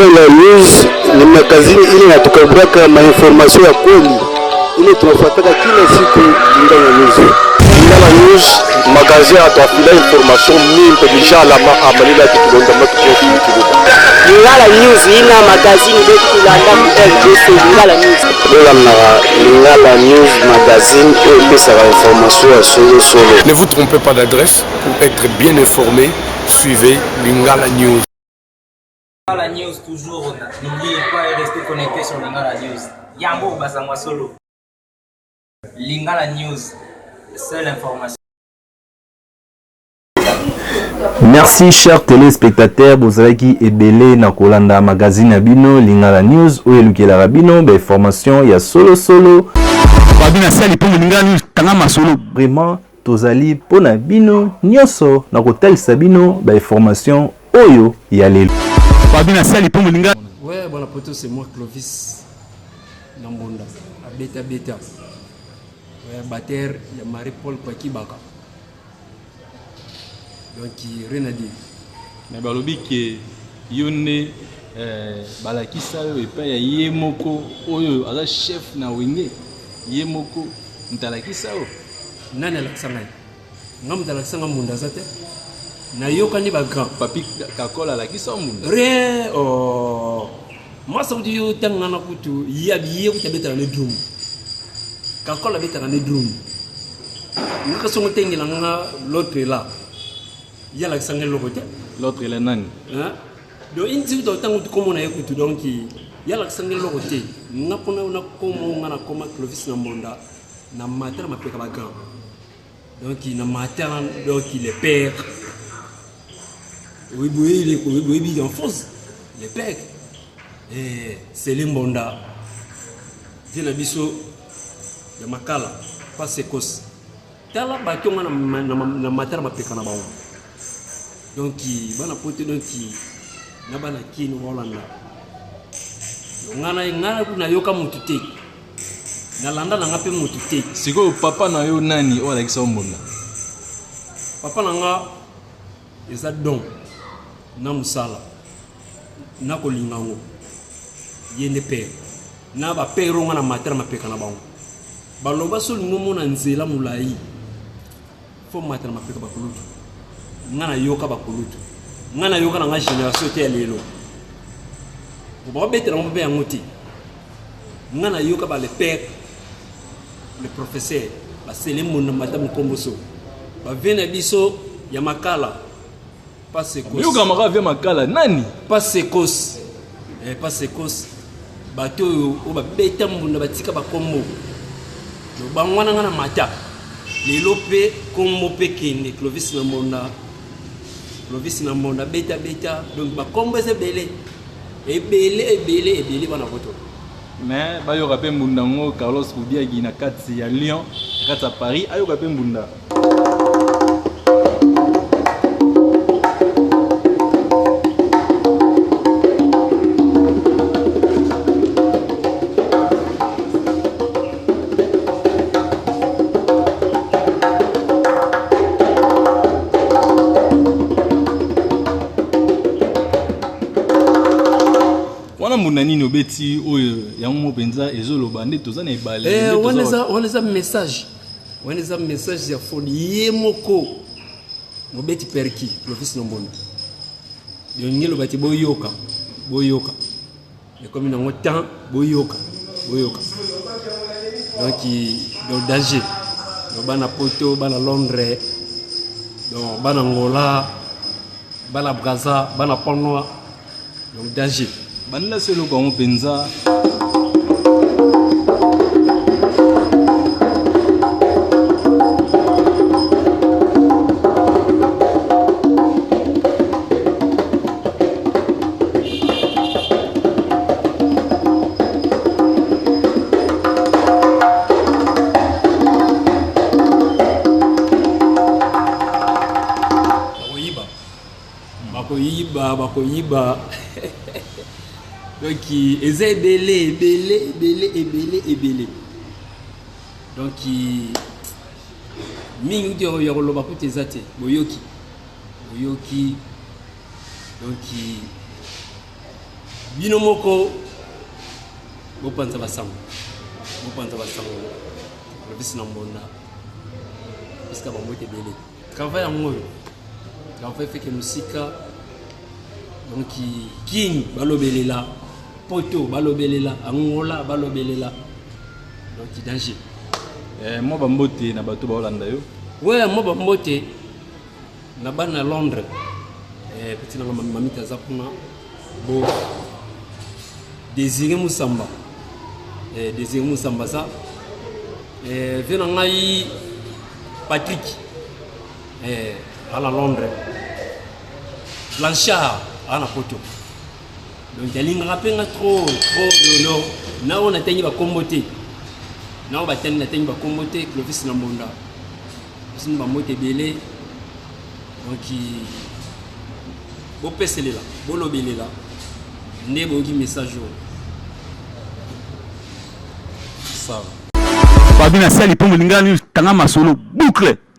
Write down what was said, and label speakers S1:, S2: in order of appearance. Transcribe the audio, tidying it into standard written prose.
S1: Lingala News ni magazini ili natukabraka mainformasyon ya kweli ili tunafuataka kila siku Lingala News. Lingala News magazini atuafila information mingi deja la amalila kitulonda matukofi kibuka.
S2: Lingala News ina magazini betu tulanda mu RDC Lingala News.
S1: Lingala News magazine et puis ça va information solo.
S3: Ne vous trompez pas d'adresse pour être bien informé. Suivez Lingala News.
S4: Lingala News toujours, n'oubliez pas de rester connecté sur Lingala News. Yango Basangwa Solo. Lingala News, seule information.
S5: Merci chers téléspectateurs, bozalaki ebele na kolanda magazine Abino Lingala News ou elukela Rabino ba information ya solo.
S6: Babina sali pour Lingala News tanga solo.
S5: Vraiment tozali pona bino nyoso na kotalisa bino ba information oyo ya lelo.
S6: Babina sali pour Lingala.
S7: Ouais, bon la poteau c'est moi Clovis Nambonda, Beta. Ouais, batteur ya Marie-Paul Kwakibaka. Donc rien à dire.
S8: Mais balobi ke yone balakisa yo epa ya yemoko oyo aza chef na wenge yemoko ntalakisa yo
S7: nani alakisanga ngam talakisanga munda zate na yokani ba grand
S8: papi kakola alakisa munda
S7: rien oh moi ça dit yo tanga na kutu yabiye kutabeta na drum kakola beta na drum ngaka songo tengela nga l'autre là yala kisanga lokote
S8: l'autre est nani
S7: hein do inti do tangu komo na yekutu donc yala kisanga lokote ngapona na komo ngana koma Clovis Nambonda na mater ma peka ba grand donc na mater donc les pères oui en fausse les pères et c'est Limbonda vient biso de makala pas sekos tala ba kyonga na mater ma peka na bawo. Donc, bana pote donc na bana kino Holanda. Ngana kuna yoka mutute. Na landa na ngape mutute.
S8: Siko papa na yo nani o Alexandre Mbonda.
S7: Papa na nga eza don na musala. Na kolingango. Yende père. Na ba père nga na mater mapeka na bango. Baloba so ngomo na nzela mulai. Fo mater mapeka bakulutu. Ngana yoka bakulutu ngana yoka na génération te lelo bo betela mo be yanguti ngana yoka ba le père le professeur ba sele mona madame Komboso ba vena biso ya makala pas sekos
S8: yoka maka via makala nani
S7: pas sekos bato o ba beta mona batika ba kombo do bangwana ngana mata lelo pe kombo pe kende Clovis Nambonda beta donc ba kombo se belé ebele bana photo
S8: mais ba yo rapé mbundango Carlos Kubiagi na kati ya Lyon kati ya Paris ayo rapé mbunda muna nini obeti oyo yango mo penza ezoloba nde toza na ebale
S7: waneza message ya folie yemoko mobeti perki Clovis Nambonda yongelo bati boyoka et comme na ngotan boyoka donc do danger do bana poto bana Londres donc bana Angola bana Brazza bana Pont-Noir donc danger
S8: banila selo kwa mpenza
S7: bakoyiba donc eza ebele donc mingi uti ya koloba kuti eza te boyoki donc bino moko bopanza basango lobisi na mbonda bisika bambote ebele travail yango travail feke mosika donc king balobelela poto balobelela angola balobelela donc danger
S8: moi bambote na bato baolanda yo
S7: ouais moi bambote na bana Londres petit na mamita za kuna bo Désiré Moussamba ça vient ngai Patrick à la Londres Blanchard à la photo donc il rappelle trop non na on a tenu ba kombote na ba tenu na tenu ba kombote l'office na mbonda sin ba moté belé donc bo pesele la bo lobele la ne bogi message
S6: Babina sali pour Moulingala News, Tanga Masolo, boucle.